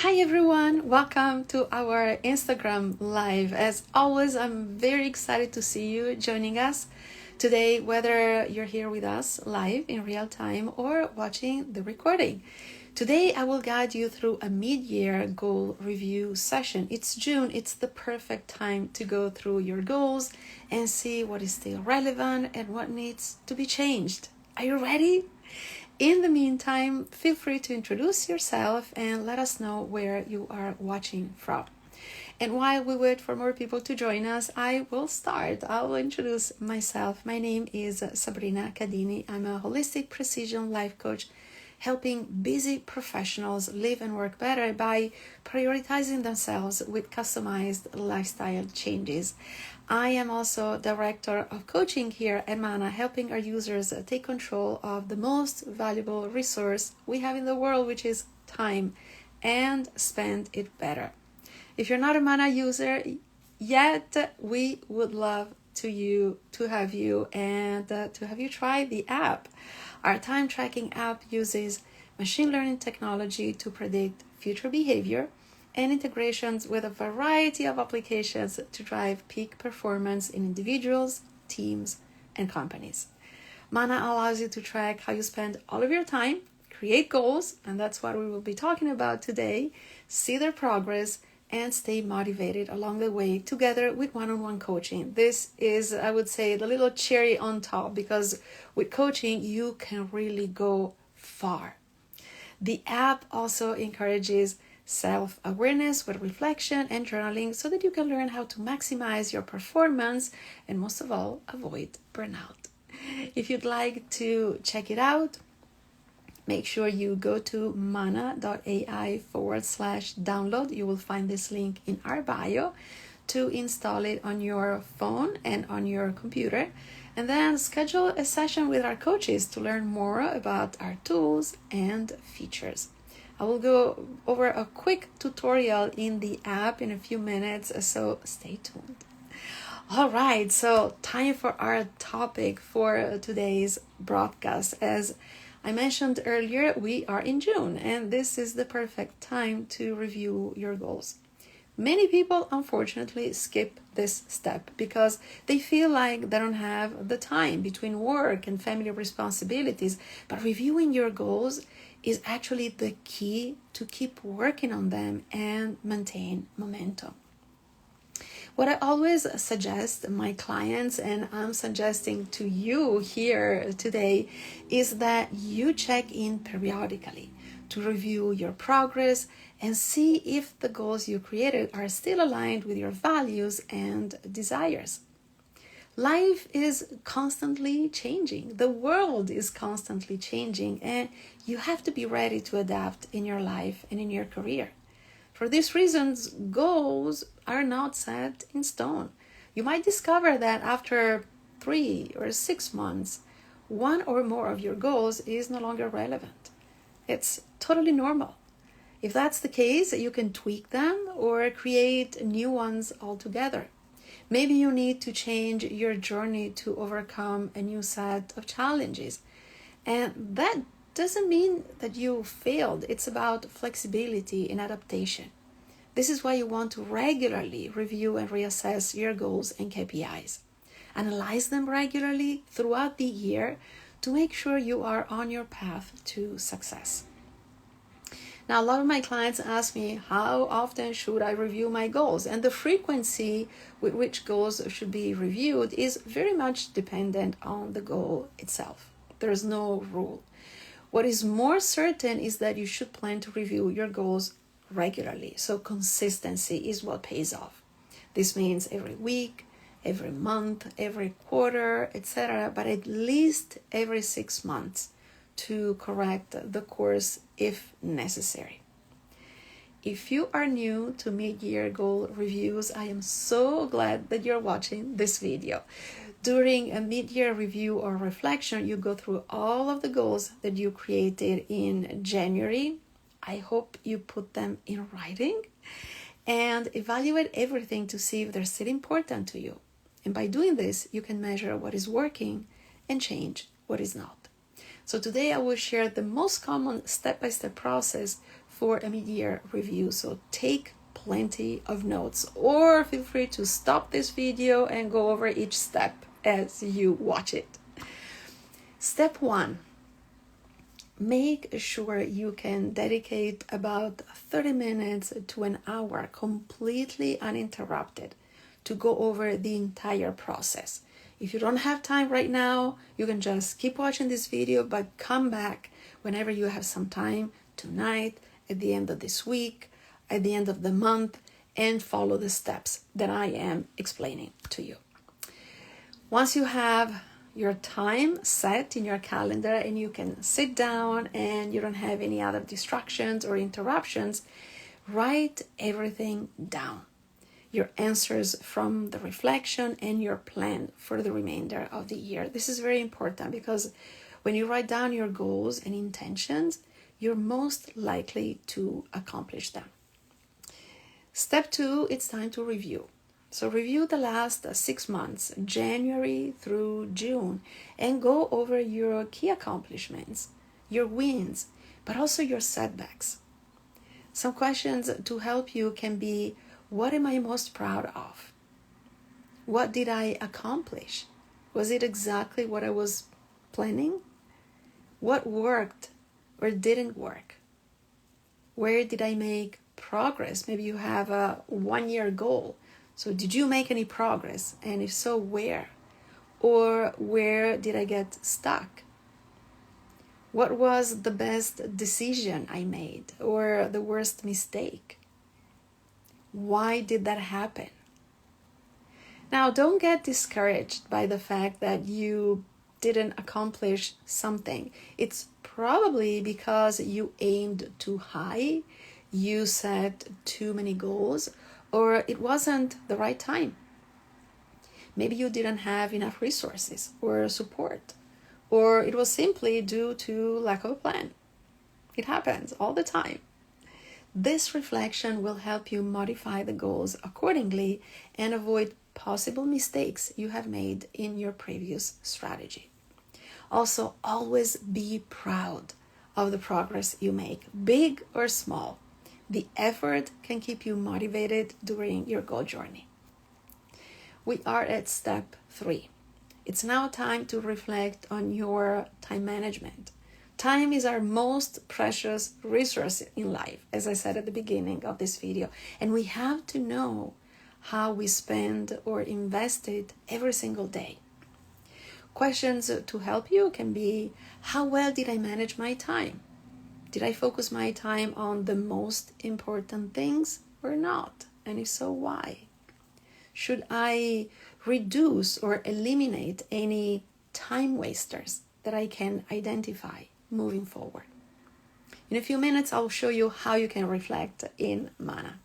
Hi everyone, welcome to our Instagram live. As always, I'm very excited to see you joining us today, whether you're here with us live in real time or watching the recording. Today, I will guide you through a mid-year goal review session. It's June, it's the perfect time to go through your goals and see what is still relevant and what needs to be changed. Are you ready? In the meantime, feel free to introduce yourself and let us know where you are watching from. And while we wait for more people to join us, I will start. I will introduce myself. My name is Sabrina Cadini. I'm a holistic precision life coach, helping busy professionals live and work better by prioritizing themselves with customized lifestyle changes. I am also director of coaching here at Mana, helping our users take control of the most valuable resource we have in the world, which is time, and spend it better. If you're not a Mana user yet, we would love to have you try the app. Our time tracking app uses machine learning technology to predict future behavior and integrations with a variety of applications to drive peak performance in individuals, teams, and companies. Mana allows you to track how you spend all of your time, create goals, and that's what we will be talking about today, see their progress, and stay motivated along the way together with one-on-one coaching. This is, I would say, the little cherry on top, because with coaching, you can really go far. The app also encourages self-awareness with reflection and journaling so that you can learn how to maximize your performance and, most of all, avoid burnout. If you'd like to check it out, make sure you go to mana.ai/download. You will find this link in our bio to install it on your phone and on your computer. And then schedule a session with our coaches to learn more about our tools and features. I will go over a quick tutorial in the app in a few minutes, so stay tuned. All right, so time for our topic for today's broadcast. As I mentioned earlier, we are in June, and this is the perfect time to review your goals. Many people, unfortunately, skip this step because they feel like they don't have the time between work and family responsibilities. But reviewing your goals is actually the key to keep working on them and maintain momentum. What I always suggest my clients, and I'm suggesting to you here today, is that you check in periodically to review your progress and see if the goals you created are still aligned with your values and desires. Life is constantly changing. The world is constantly changing, and you have to be ready to adapt in your life and in your career. For these reasons, goals are not set in stone. You might discover that after 3 or 6 months, one or more of your goals is no longer relevant. It's totally normal. If that's the case, you can tweak them or create new ones altogether. Maybe you need to change your journey to overcome a new set of challenges. And that doesn't mean that you failed. It's about flexibility and adaptation. This is why you want to regularly review and reassess your goals and KPIs. Analyze them regularly throughout the year to make sure you are on your path to success. Now, a lot of my clients ask me, how often should I review my goals? And the frequency with which goals should be reviewed is very much dependent on the goal itself. There is no rule. What is more certain is that you should plan to review your goals regularly. So consistency is what pays off. This means every week, every month, every quarter, etc., but at least every 6 months to correct the course if necessary. If you are new to mid-year goal reviews, I am so glad that you're watching this video. During a mid-year review or reflection, you go through all of the goals that you created in January. I hope you put them in writing and evaluate everything to see if they're still important to you. And by doing this, you can measure what is working and change what is not. So today I will share the most common step-by-step process for a mid-year review. So take plenty of notes, or feel free to stop this video and go over each step as you watch it. Step 1. Make sure you can dedicate about 30 minutes to an hour completely uninterrupted to go over the entire process. If you don't have time right now, you can just keep watching this video, but come back whenever you have some time, tonight, at the end of this week, at the end of the month, and follow the steps that I am explaining to you. Once you have your time set in your calendar and you can sit down and you don't have any other distractions or interruptions, write everything down. Your answers from the reflection and your plan for the remainder of the year. This is very important because when you write down your goals and intentions, you're most likely to accomplish them. Step 2, it's time to review. So review the last 6 months, January through June, and go over your key accomplishments, your wins, but also your setbacks. Some questions to help you can be, what am I most proud of? What did I accomplish? Was it exactly what I was planning? What worked or didn't work? Where did I make progress? Maybe you have a 1-year goal. So did you make any progress? And if so, where? Or where did I get stuck? What was the best decision I made or the worst mistake? Why did that happen? Now, don't get discouraged by the fact that you didn't accomplish something. It's probably because you aimed too high, you set too many goals, or it wasn't the right time. Maybe you didn't have enough resources or support, or it was simply due to lack of a plan. It happens all the time. This reflection will help you modify the goals accordingly and avoid possible mistakes you have made in your previous strategy. Also, always be proud of the progress you make, big or small. The effort can keep you motivated during your goal journey. We are at step 3. It's now time to reflect on your time management. Time is our most precious resource in life, as I said at the beginning of this video, and we have to know how we spend or invest it every single day. Questions to help you can be, how well did I manage my time? Did I focus my time on the most important things or not? And if so, why? Should I reduce or eliminate any time wasters that I can identify moving forward? In a few minutes, I'll show you how you can reflect in Mana.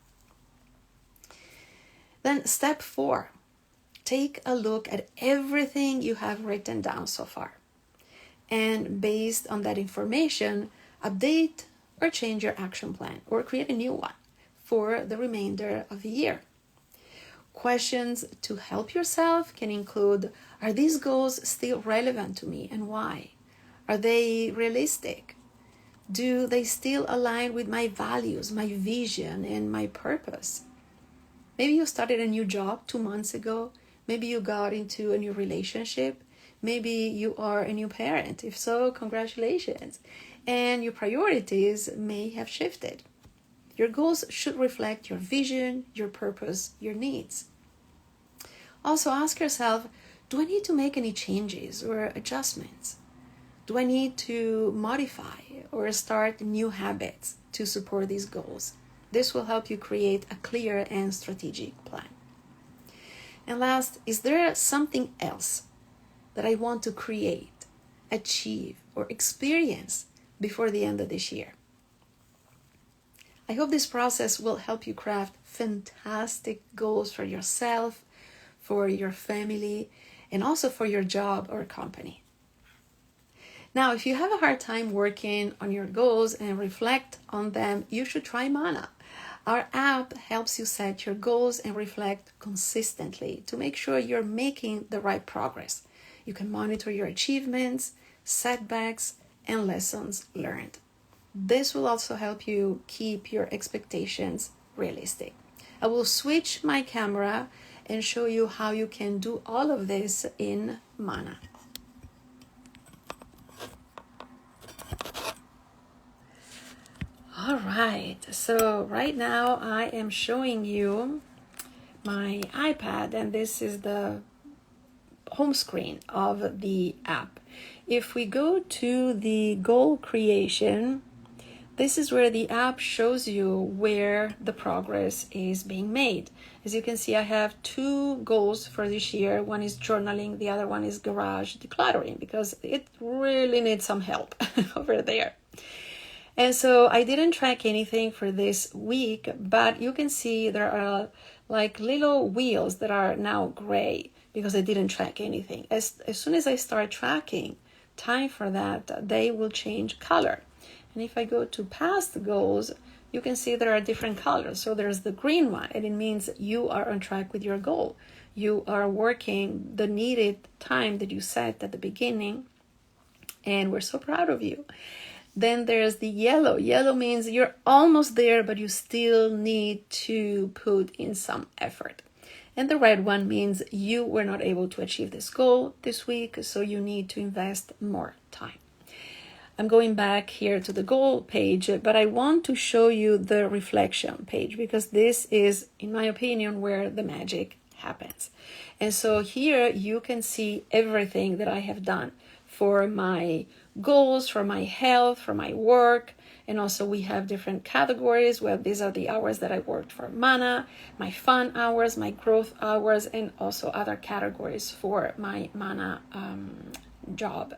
Then step 4, take a look at everything you have written down so far. And based on that information, update or change your action plan or create a new one for the remainder of the year. Questions to help yourself can include, are these goals still relevant to me and why? Are they realistic? Do they still align with my values, my vision, and my purpose? Maybe you started a new job 2 months ago. Maybe you got into a new relationship. Maybe you are a new parent. If so, congratulations. And your priorities may have shifted. Your goals should reflect your vision, your purpose, your needs. Also ask yourself, do I need to make any changes or adjustments? Do I need to modify or start new habits to support these goals? This will help you create a clear and strategic plan. And last, is there something else that I want to create, achieve, or experience before the end of this year? I hope this process will help you craft fantastic goals for yourself, for your family, and also for your job or company. Now, if you have a hard time working on your goals and reflect on them, you should try Mana. Our app helps you set your goals and reflect consistently to make sure you're making the right progress. You can monitor your achievements, setbacks, and lessons learned. This will also help you keep your expectations realistic. I will switch my camera and show you how you can do all of this in Mana. All right, so right now I am showing you my iPad, and this is the home screen of the app. If we go to the goal creation, this is where the app shows you where the progress is being made. As you can see, I have 2 goals for this year. One is journaling, the other one is garage decluttering, because it really needs some help over there. And so I didn't track anything for this week, but you can see there are like little wheels that are now gray because I didn't track anything. As soon as I start tracking time for that, they will change color. And if I go to past goals, you can see there are different colors. So there's the green one, and it means you are on track with your goal. You are working the needed time that you set at the beginning, and we're so proud of you. Then there's the yellow. Yellow means you're almost there, but you still need to put in some effort. And the red one means you were not able to achieve this goal this week, so you need to invest more time. I'm going back here to the goal page, but I want to show you the reflection page, because this is, in my opinion, where the magic happens. And so here you can see everything that I have done for my goals, for my health, for my work. And also we have different categories where these are the hours that I worked for Mana, my fun hours, my growth hours, and also other categories for my Mana job.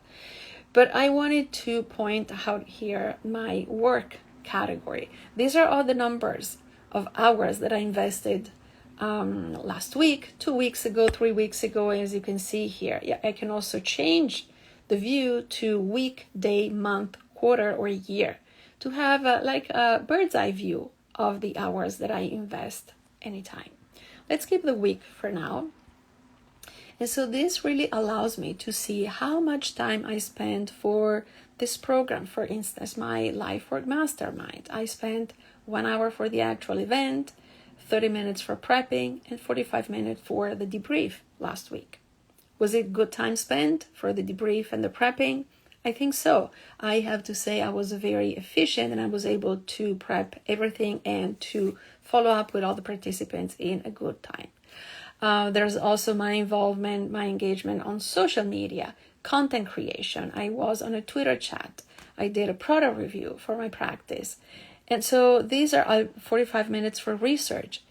But I wanted to point out here my work category. These are all the numbers of hours that I invested last week, 2 weeks ago, 3 weeks ago, as you can see here. Yeah, I can also change the view to week, day, month, quarter, or year to have like a bird's eye view of the hours that I invest anytime. Let's keep the week for now. And so this really allows me to see how much time I spend for this program. For instance, my LifeWork Mastermind. I spent 1 hour for the actual event, 30 minutes for prepping, and 45 minutes for the debrief last week. Was it good time spent for the debrief and the prepping? I think so. I have to say I was very efficient, and I was able to prep everything and to follow up with all the participants in a good time. There's also my involvement, my engagement on social media, content creation. I was on a Twitter chat. I did a product review for my practice. And so these are 45 minutes for research.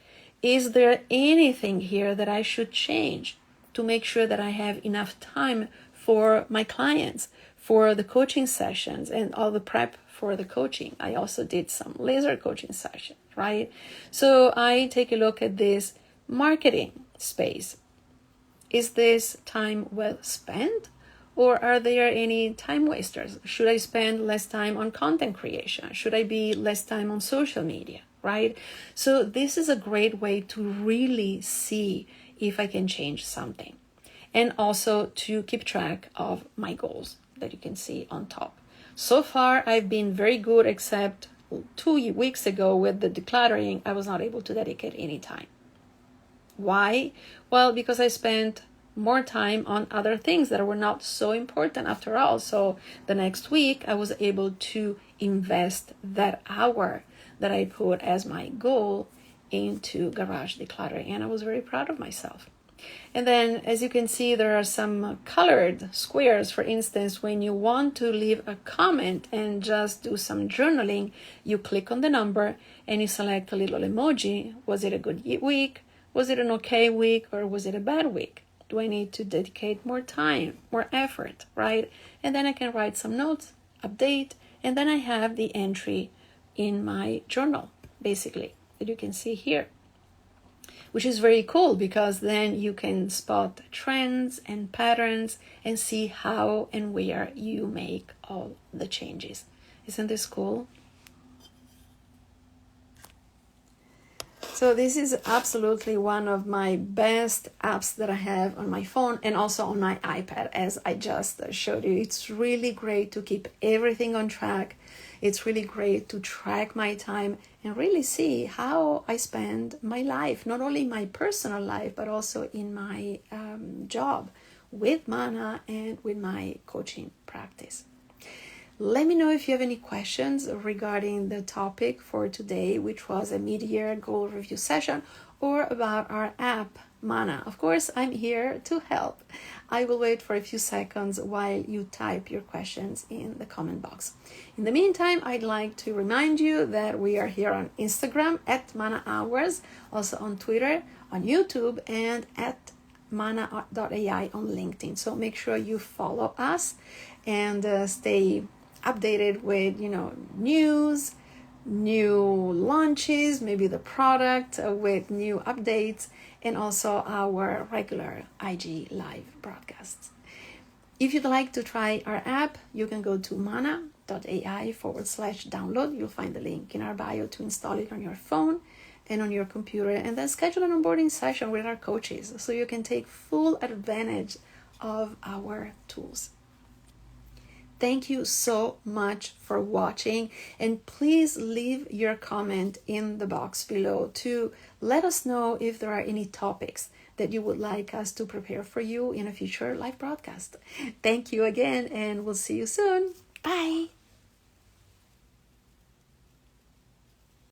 Is there anything here that I should change to make sure that I have enough time for my clients, for the coaching sessions and all the prep for the coaching? I also did some laser coaching sessions, right? So I take a look at this marketing space. Is this time well spent, or are there any time wasters? Should I spend less time on content creation? Should I be less time on social media, right? So this is a great way to really see if I can change something, and also to keep track of my goals that you can see on top. So far, I've been very good, except 2 weeks ago with the decluttering, I was not able to dedicate any time. Why? Well, because I spent more time on other things that were not so important after all. So the next week I was able to invest that hour that I put as my goal into garage decluttering, and I was very proud of myself. And then, as you can see, there are some colored squares. For instance, when you want to leave a comment and just do some journaling, you click on the number and you select a little emoji. Was it a good week? Was it an okay week, or was it a bad week? Do I need to dedicate more time, more effort, right? And then I can write some notes, update, and then I have the entry in my journal, basically, that you can see here, which is very cool, because then you can spot trends and patterns and see how and where you make all the changes. Isn't this cool? So this is absolutely one of my best apps that I have on my phone and also on my iPad, as I just showed you. It's really great to keep everything on track. It's really great to track my time and really see how I spend my life, not only my personal life, but also in my job with Mana and with my coaching practice. Let me know if you have any questions regarding the topic for today, which was a mid-year goal review session, or about our app, Mana. Of course, I'm here to help. I will wait for a few seconds while you type your questions in the comment box. In the meantime, I'd like to remind you that we are here on Instagram at Mana Hours, also on Twitter, on YouTube, and at mana.ai on LinkedIn. So make sure you follow us and stay updated with news, new launches, maybe the product with new updates, and also our regular IG live broadcasts. If you'd like to try our app, you can go to mana.ai/download. You'll find the link in our bio to install it on your phone and on your computer, and then schedule an onboarding session with our coaches so you can take full advantage of our tools. Thank you so much for watching, and please leave your comment in the box below to let us know if there are any topics that you would like us to prepare for you in a future live broadcast. Thank you again, and we'll see you soon. Bye.